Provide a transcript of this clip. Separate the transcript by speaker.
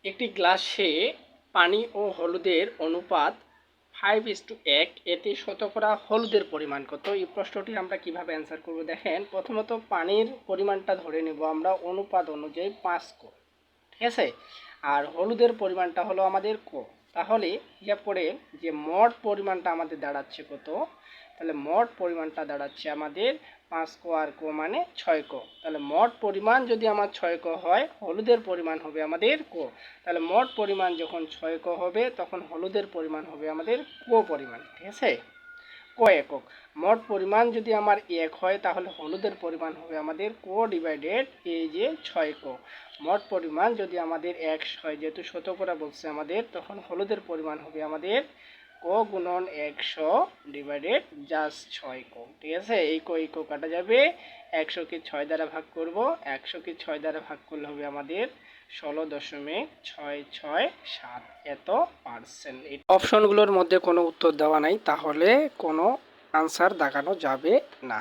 Speaker 1: একটি গ্লাসে পানি ও হলুদের অনুপাত 5:1, এতে শতকরা হলুদের পরিমাণ কত? এই প্রশ্নটি আমরা কিভাবে অ্যান্সার করব দেখেন। প্রথমত পানির পরিমাণটা ধরে নেব আমরা অনুপাত অনুযায়ী 5 ক, ঠিক আছে। আর হলুদের পরিমাণটা হলো আমাদের ক। তাহলে হিসাব করে যে মোট পরিমাণটা আমাদের দাঁড়াচ্ছে কত, তাহলে মোট পরিমাণটা দাঁড়াচ্ছে আমাদের 5 ক আর ক মানে 6 ক। তাহলে মোট পরিমাণ যদি আমার 6 ক হয়, হলুদের পরিমাণ হবে আমাদের ক। তাহলে মোট পরিমাণ যখন 6 ক হবে, তখন হলুদের পরিমাণ হবে আমাদের ক পরিমাণ, ঠিক আছে। ক একক। মোট পরিমাণ যদি আমার 1 হয়, তাহলে হলুদের পরিমাণ হবে আমাদের ক ডিভাইডেড এই যে 6 ক। মোট পরিমাণ যদি আমাদের 1 হয়, যেহেতু শতকরা বলছে আমাদের, তখন হলুদের পরিমাণ হবে আমাদের ক গুণন 100 ডিভাইডেড জাস্ট 6 ক, ঠিক আছে। এই ক কাটা যাবে, 100কে 6 দ্বারা ভাগ করব, 100কে 6 দ্বারা ভাগ করলে হবে আমাদের 16.667 এত পার্সেন্ট। এই অপশনগুলোর মধ্যে কোনো উত্তর দেওয়া নাই, তাহলে কোনো আনসার দেখানো যাবে না।